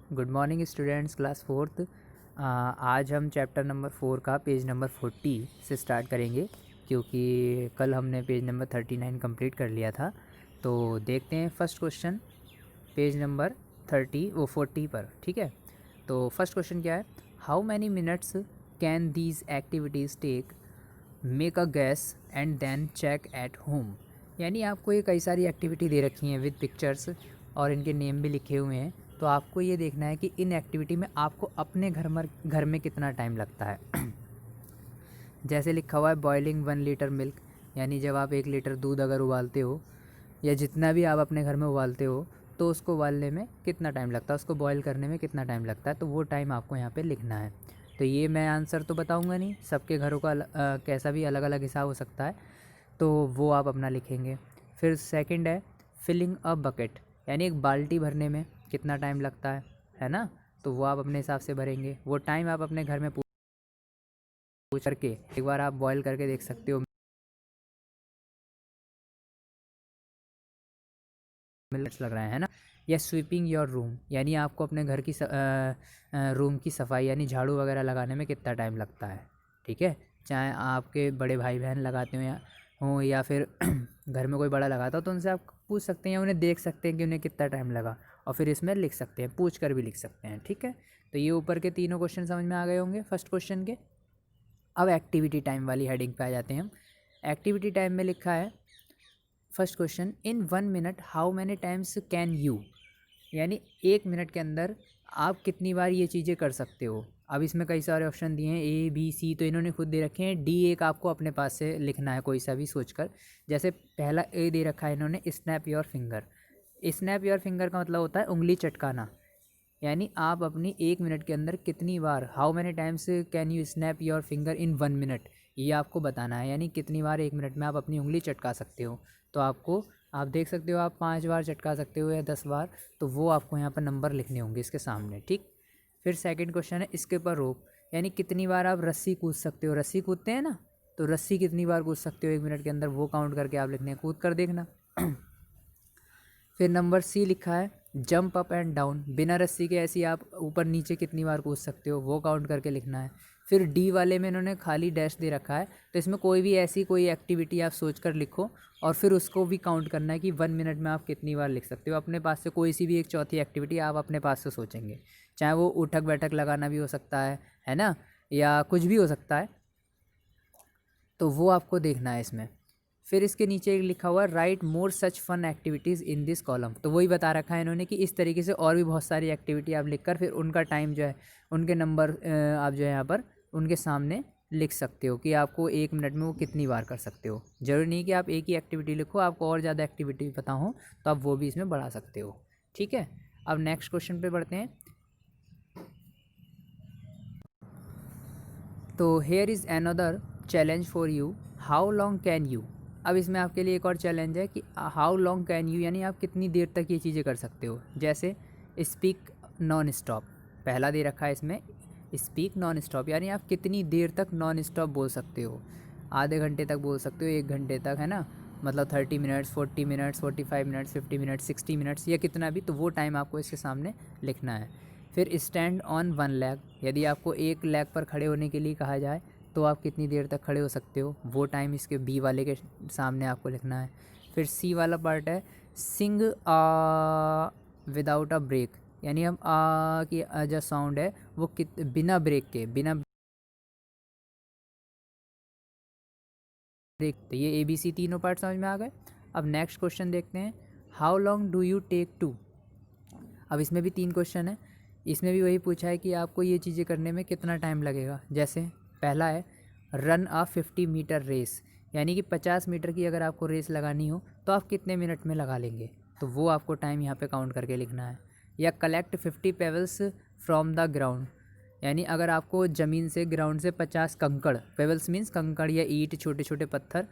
Good morning students, class fourth. आज हम chapter number 4 का पेज नंबर 40 से स्टार्ट करेंगे, क्योंकि कल हमने पेज नंबर 39 कंप्लीट कर लिया था। तो देखते हैं फर्स्ट क्वेश्चन पेज नंबर 40 पर। ठीक है, तो फर्स्ट क्वेश्चन क्या है? How many minutes can these activities take? Make a guess and then check at home. यानी आपको ये कई सारी एक्टिविटी दे रखी हैं विद पिक्चर्स और इनके नेम भी लिखे हुए हैं। तो आपको ये देखना है कि इन एक्टिविटी में आपको अपने घर में कितना टाइम लगता है। जैसे लिखा हुआ है बॉइलिंग 1 लीटर मिल्क, यानी जब आप 1 लीटर दूध अगर उबालते हो या जितना भी आप अपने घर में उबालते हो तो उसको उबालने में कितना टाइम लगता है, उसको बॉईल करने में कितना टाइम लगता है, तो वो टाइम आपको यहाँ पे लिखना है। तो ये मैं आंसर तो बताऊँगा नहीं, सबके घरों का कैसा भी अलग अलग हिसाब हो सकता है, तो वो आप अपना लिखेंगे। फिर सेकंड है फिलिंग अ बकेट, यानी एक बाल्टी भरने में कितना टाइम लगता है ना, तो वो आप अपने हिसाब से भरेंगे। वो टाइम आप अपने घर में पूछ करके एक बार आप बॉईल करके देख सकते हो, मिनट्स लग रहा है ना। या स्वीपिंग योर रूम, यानी आपको अपने घर की रूम की सफाई यानी झाड़ू वगैरह लगाने में कितना टाइम लगता है। ठीक है, चाहे आपके बड़े भाई बहन लगाते हों या फिर घर में कोई बड़ा लगाता हो, तो उनसे आप पूछ सकते हैं, उन्हें देख सकते हैं कि उन्हें कितना टाइम लगा, और फिर इसमें लिख सकते हैं, पूछ कर भी लिख सकते हैं। ठीक है, तो ये ऊपर के तीनों क्वेश्चन समझ में आ गए होंगे फर्स्ट क्वेश्चन के। अब एक्टिविटी टाइम वाली हेडिंग पे आ जाते हैं हम। एक्टिविटी टाइम में लिखा है first question, in 1 minute how many times can you, यानी 1 मिनट के अंदर आप कितनी बार ये चीज़ें कर सकते हो। अब इसमें कई सारे ऑप्शन दिए हैं, ए बी सी, तो इन्होंने खुद दे रखे हैं। डी एक आपको अपने पास से लिखना है, कोई सा भी सोचकर। जैसे पहला ए दे रखा है इन्होंने, snap your finger. Snap your finger का मतलब होता है उंगली चटकाना, यानी आप अपनी 1 मिनट के अंदर कितनी बार, how many times can you snap your finger in 1 minute, ये आपको बताना है। यानी कितनी बार 1 मिनट में आप अपनी उंगली चटका सकते हो। तो आपको, आप देख सकते हो, आप 5 बार चटका सकते हो या 10 बार, तो वो आपको यहाँ पर नंबर लिखने होंगे इसके सामने। ठीक, फिर सेकंड क्वेश्चन है इसके ऊपर रोप, यानी कितनी बार आप रस्सी कूद सकते हो। रस्सी कूदते हैं ना, तो रस्सी कितनी बार कूद सकते हो 1 मिनट के अंदर, वो काउंट करके आप लिखने, कूद कर देखना। फिर नंबर सी लिखा है जंप अप एंड डाउन, बिना रस्सी के ऐसी आप ऊपर नीचे कितनी बार कूद सकते हो, वो काउंट करके लिखना है। फिर डी वाले में इन्होंने खाली डैश दे रखा है, तो इसमें कोई भी ऐसी कोई एक्टिविटी आप सोच कर लिखो और फिर उसको भी काउंट करना है कि 1 मिनट में आप कितनी बार लिख सकते हो। अपने पास से कोई सी भी एक चौथी एक्टिविटी आप अपने पास से सोचेंगे, चाहे वो उठक बैठक लगाना भी हो सकता है ना, या कुछ भी हो सकता है, तो वो आपको देखना है इसमें। फिर इसके नीचे एक लिखा हुआ है write more such fun activities in this column, तो वही बता रखा है इन्होंने कि इस तरीके से और भी बहुत सारी एक्टिविटी आप लिखकर फिर उनका टाइम जो है, उनके नंबर आप जो है यहाँ पर उनके सामने लिख सकते हो कि आपको 1 मिनट में वो कितनी बार कर सकते हो। ज़रूरी नहीं कि आप एक ही एक्टिविटी लिखो, आपको और ज़्यादा एक्टिविटी पता हो तो आप वो भी इसमें बढ़ा सकते हो। ठीक है, अब नेक्स्ट क्वेश्चन पे बढ़ते हैं। तो here is another challenge for you, how long can you. अब इसमें आपके लिए एक और चैलेंज है कि हाउ लॉन्ग कैन यू, यानी आप कितनी देर तक ये चीज़ें कर सकते हो। जैसे स्पीक नॉन स्टॉप, पहला दे रखा है इसमें स्पीक नॉन स्टॉप, यानी आप कितनी देर तक नॉन स्टॉप बोल सकते हो। आधे घंटे तक बोल सकते हो, 1 घंटे तक, है ना, मतलब 30 minutes, 40 minutes, 45 minutes, 50 minutes, 60 minutes, या कितना भी, तो वो टाइम आपको इसके सामने लिखना है। फिर स्टैंड ऑन 1 लेग, यदि आपको 1 लेग पर खड़े होने के लिए कहा जाए तो आप कितनी देर तक खड़े हो सकते हो, वो टाइम इसके बी वाले के सामने आपको लिखना है। फिर सी वाला पार्ट है सिंग आ विदाउट अ ब्रेक, यानी हम आ की जो साउंड है वो बिना ब्रेक के, बिना ब्रेक। तो ये ए बी सी तीनों पार्ट समझ में आ गए। अब नेक्स्ट क्वेश्चन देखते हैं, how long do you take to. अब इसमें भी 3 क्वेश्चन है, इसमें भी वही पूछा है कि आपको ये चीज़ें करने में कितना टाइम लगेगा। जैसे पहला है रन आ 50 मीटर रेस, यानी कि 50 मीटर की अगर आपको रेस लगानी हो तो आप कितने मिनट में लगा लेंगे, तो वो आपको टाइम यहाँ पे काउंट करके लिखना है। या collect 50 pebbles from the ground, यानी अगर आपको ज़मीन से, ग्राउंड से 50 कंकड़, पेबल्स मीन्स कंकड़ या ईंट, छोटे छोटे पत्थर,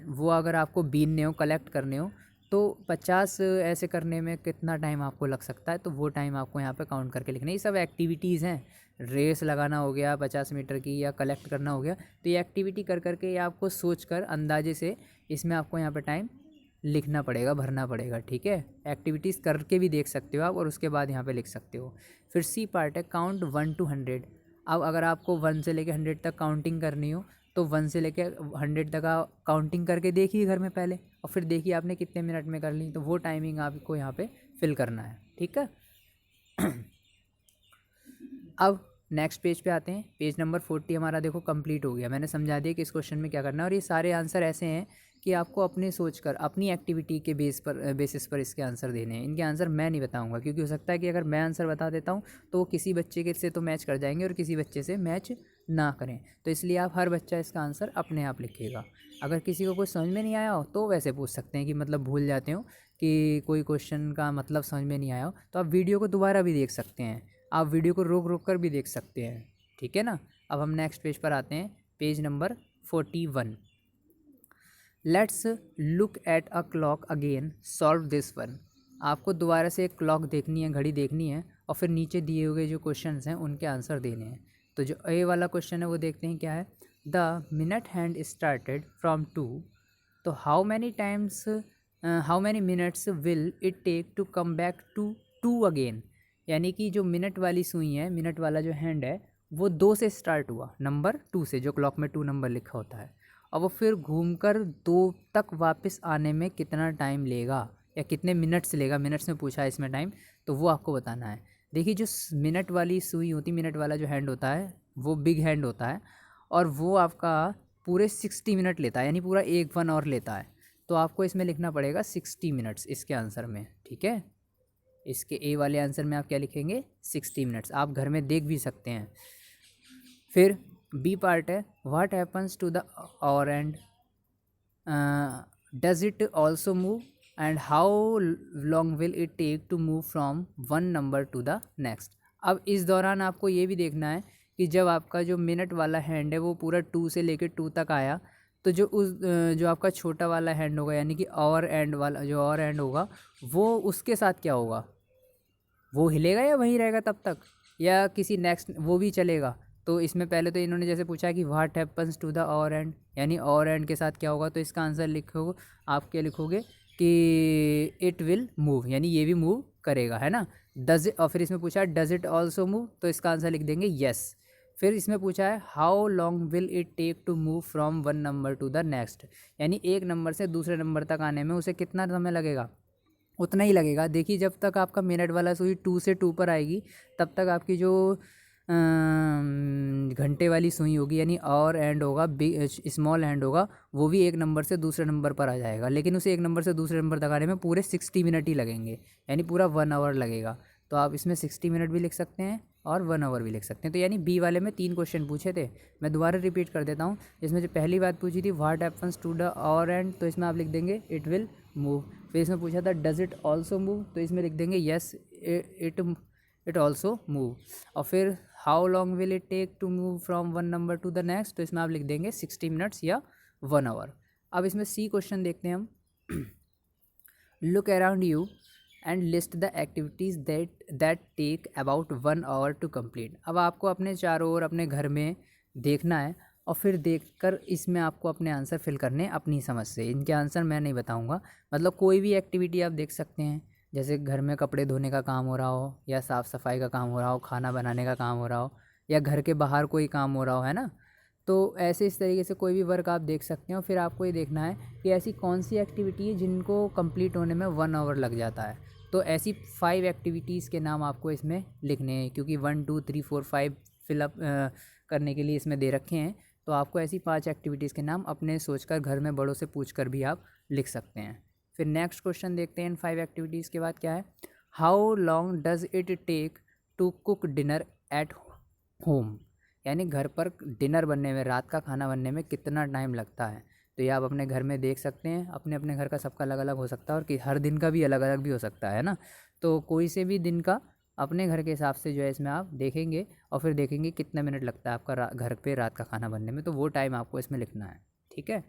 वो अगर आपको बीनने हो, कलेक्ट करने हो, तो 50 ऐसे करने में कितना टाइम आपको लग सकता है, तो वो टाइम आपको यहाँ पे काउंट करके लिखना है। ये सब एक्टिविटीज़ हैं, रेस लगाना हो गया 50 मीटर की, या कलेक्ट करना हो गया, तो ये एक्टिविटी कर करके या आपको सोच कर अंदाजे से इसमें आपको यहाँ पे टाइम लिखना पड़ेगा, भरना पड़ेगा, ठीक है। एक्टिविटीज़ करके भी देख सकते हो आप और उसके बाद यहाँ पे लिख सकते हो। फिर सी पार्ट है काउंट 1 to 100। अब अगर आपको 1 से लेकर 100 तक काउंटिंग करनी हो तो 1 से लेकर 100 तक काउंटिंग करके देखिए घर में पहले, और फिर देखिए आपने कितने मिनट में कर ली, तो वो टाइमिंग आपको यहाँ पे फिल करना है, ठीक है। अब नेक्स्ट पेज पे आते हैं। पेज नंबर 40 हमारा देखो कंप्लीट हो गया। मैंने समझा दिया कि इस क्वेश्चन में क्या करना है, और ये सारे आंसर ऐसे हैं कि आपको अपने सोचकर अपनी एक्टिविटी के बेसिस पर इसके आंसर देने हैं। इनके आंसर मैं नहीं बताऊंगा, क्योंकि हो सकता है कि अगर मैं आंसर बता देता हूँ तो वो किसी बच्चे के से तो मैच कर जाएंगे और किसी बच्चे से मैच ना करें। तो इसलिए आप हर बच्चा इसका आंसर अपने आप लिखेगा। अगर किसी को कुछ समझ में नहीं आया हो तो वैसे पूछ सकते हैं कि मतलब भूल जाते हो कि कोई क्वेश्चन का मतलब समझ में नहीं आया हो, तो आप वीडियो को दोबारा भी देख सकते हैं, आप वीडियो को रोक रोक कर भी देख सकते हैं, ठीक है ना। अब हम नेक्स्ट पेज पर आते हैं, page number 41। Let's look at a clock again, solve this one. आपको दोबारा से एक क्लॉक देखनी है, घड़ी देखनी है, और फिर नीचे दिए हुए जो क्वेश्चंस हैं उनके आंसर देने हैं। तो जो ए वाला क्वेश्चन है वो देखते हैं क्या है। The minute hand started from 2, तो how many minutes will it take to come back to 2 again. यानी कि जो मिनट वाली सुई है, मिनट वाला जो हैंड है वो 2 से स्टार्ट हुआ, नंबर 2 से, जो क्लॉक में 2 नंबर लिखा होता है, और वो फिर घूमकर 2 तक वापस आने में कितना टाइम लेगा या कितने मिनट्स लेगा, मिनट्स में पूछा है इसमें टाइम, तो वो आपको बताना है। देखिए जो मिनट वाली सुई होती, मिनट वाला जो हैंड होता है वो बिग हैंड होता है, और वो आपका पूरे 60 मिनट लेता है, यानी पूरा 1 आवर लेता है। तो आपको इसमें लिखना पड़ेगा 60 मिनट्स इसके आंसर में, ठीक है। इसके ए वाले आंसर में आप क्या लिखेंगे, 60 मिनट्स। आप घर में देख भी सकते हैं। फिर बी पार्ट है, what happens to the hour hand, does it also move and how long will it take to move from 1 number to the next. अब इस दौरान आपको ये भी देखना है कि जब आपका जो मिनट वाला हैंड है वो पूरा 2 से लेकर 2 तक आया, तो जो आपका छोटा वाला हैंड होगा, यानी कि और एंड वाला जो और एंड होगा, वो उसके साथ क्या होगा, वो हिलेगा या वहीं रहेगा तब तक, या किसी नेक्स्ट वो भी चलेगा। तो इसमें पहले तो इन्होंने जैसे पूछा है कि व्हाट हैपन्स टू द और एंड, यानी और एंड के साथ क्या होगा, तो इसका आंसर लिखोगे, आप क्या लिखोगे कि इट विल मूव, यानी ये भी मूव करेगा, है ना। डज इट, और फिर इसमें पूछा है डज इट ऑल्सो मूव, तो इसका आंसर लिख देंगे येस। फिर इसमें पूछा है how long will it take to move from 1 number to the next, यानी एक नंबर से दूसरे नंबर तक आने में उसे कितना समय लगेगा, उतना ही लगेगा। देखिए जब तक आपका मिनट वाला सुई 2 से 2 पर आएगी तब तक आपकी जो घंटे वाली सुई होगी, यानी और एंड होगा, बिग स्मॉल एंड होगा, वो भी एक नंबर से दूसरे नंबर पर आ जाएगा, लेकिन उसे एक नंबर से दूसरे नंबर तक आने में पूरे 60 मिनट ही लगेंगे, यानी पूरा 1 आवर लगेगा। तो आप इसमें 60 मिनट भी लिख सकते हैं और 1 आवर भी लिख सकते हैं। तो यानी बी वाले में 3 क्वेश्चन पूछे थे, मैं दोबारा रिपीट कर देता हूँ। इसमें जो पहली बात पूछी थी व्हाट हैपन्स टू द और एंड, तो इसमें आप लिख देंगे इट विल मूव। फिर इसमें पूछा था डज इट ऑल्सो मूव, तो इसमें लिख देंगे येस इट ऑल्सो मूव। और फिर how long will it take to move from 1 number to the next, तो इसमें आप लिख देंगे 60 मिनट्स या 1 आवर। अब इसमें सी क्वेश्चन देखते हैं हम। Look around you and list the activities that take about 1 hour to complete. अब आपको अपने चारों ओर अपने घर में देखना है और फिर देखकर इसमें आपको अपने आंसर फिल करने अपनी समझ से। इनके आंसर मैं नहीं बताऊंगा, मतलब कोई भी एक्टिविटी आप देख सकते हैं, जैसे घर में कपड़े धोने का काम हो रहा हो, या साफ़ सफाई का काम हो रहा हो, खाना बनाने का काम हो रहा हो, या घर के बाहर कोई काम हो रहा हो, है ना। तो ऐसे इस तरीके से कोई भी वर्क आप देख सकते हो। फिर आपको ये देखना है कि ऐसी कौन सी एक्टिविटी है जिनको कंप्लीट होने में 1 आवर लग जाता है। तो ऐसी 5 एक्टिविटीज़ के नाम आपको इसमें लिखने हैं, क्योंकि 1 2 3 4 5 फिलअप करने के लिए इसमें दे रखे हैं। तो आपको ऐसी 5 एक्टिविटीज़ के नाम अपने सोचकर घर में बड़ों से पूछकर भी आप लिख सकते हैं। फिर नेक्स्ट क्वेश्चन देखते हैं इन 5 एक्टिविटीज़ के बाद क्या है। How long does it take to cook dinner at home, यानी घर पर डिनर बनने में, रात का खाना बनने में कितना टाइम लगता है। तो ये आप अपने घर में देख सकते हैं। अपने अपने घर का सबका अलग अलग हो सकता है, और कि हर दिन का भी अलग अलग भी हो सकता है ना। तो कोई से भी दिन का अपने घर के हिसाब से जो है इसमें आप देखेंगे, और फिर देखेंगे कितना मिनट लगता है आपका घर पे रात का खाना बनने में, तो वो टाइम आपको इसमें लिखना है, ठीक है।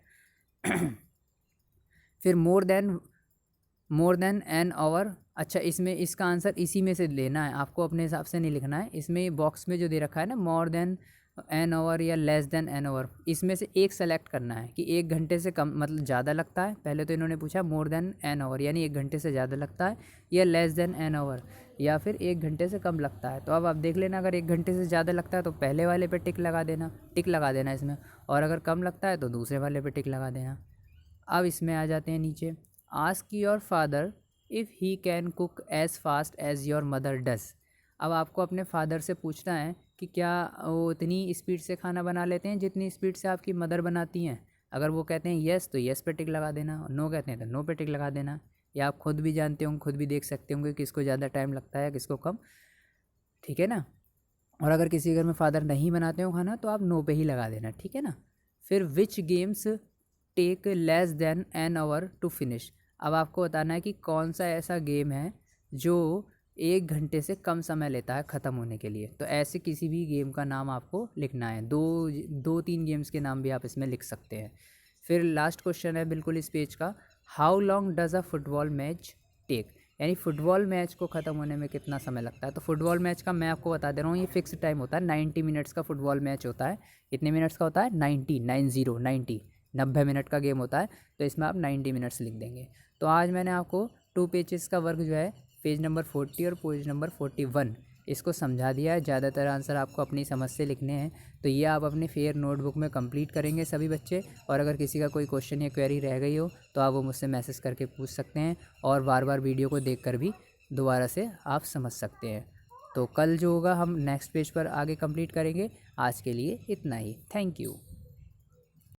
फिर मोर देन एन आवर, अच्छा इसमें इसका आंसर इसी में से लेना है, आपको अपने हिसाब से नहीं लिखना है। इसमें बॉक्स में जो दे रखा है ना, मोर देन एन आवर या लेस देन एन आवर, इसमें से एक सेलेक्ट करना है कि 1 घंटे से कम मतलब ज़्यादा लगता है। पहले तो इन्होंने पूछा मोर देन एन आवर यानी 1 घंटे से ज़्यादा लगता है, या लेस देन एन आवर या फिर 1 घंटे से कम लगता है। तो अब आप देख लेना, अगर 1 घंटे से ज़्यादा लगता है तो पहले वाले पे टिक लगा देना इसमें, और अगर कम लगता है तो दूसरे वाले पे टिक लगा देना। अब इसमें आ जाते हैं नीचे, ask your father if he can cook as fast as your mother does. अब आपको अपने फादर से पूछना है कि क्या वो उतनी स्पीड से खाना बना लेते हैं जितनी स्पीड से आपकी मदर बनाती हैं। अगर वो कहते हैं येस तो येस पे टिक लगा देना, और नो कहते हैं तो नो पे टिक लगा देना। या आप खुद भी जानते होंगे, खुद भी देख सकते होंगे किसको ज़्यादा टाइम लगता है किसको कम, ठीक है ना। और अगर किसी घर में फादर नहीं बनाते हो खाना तो आप नो पे ही लगा देना, ठीक है ना। फिर which games take less than an hour to finish. अब आपको बताना है कि कौन सा ऐसा गेम है जो 1 घंटे से कम समय लेता है ख़त्म होने के लिए। तो ऐसे किसी भी गेम का नाम आपको लिखना है, 2-3 गेम्स के नाम भी आप इसमें लिख सकते हैं। फिर लास्ट क्वेश्चन है बिल्कुल इस पेज का, how long does a football match take, यानी फुटबॉल मैच को ख़त्म होने में कितना समय लगता है। तो फुटबॉल मैच का मैं आपको बता दे रहा हूँ, ये फिक्स टाइम होता है, 90 मिनट्स का फुटबॉल मैच होता है। कितने मिनट्स का होता है? 90 मिनट का गेम होता है। तो इसमें आप 90 मिनट्स लिख देंगे। तो आज मैंने आपको 2 पेजेस का वर्क जो है, पेज नंबर 40 और पेज नंबर 41, इसको समझा दिया है। ज़्यादातर आंसर आपको अपनी समझ से लिखने हैं। तो ये आप अपने फेयर नोटबुक में कंप्लीट करेंगे सभी बच्चे। और अगर किसी का कोई क्वेश्चन या क्वेरी रह गई हो तो आप वो मुझसे मैसेज करके पूछ सकते हैं, और बार बार वीडियो को देखकर भी दोबारा से आप समझ सकते हैं। तो कल जो होगा हम नेक्स्ट पेज पर आगे कंप्लीट करेंगे। आज के लिए इतना ही, थैंक यू।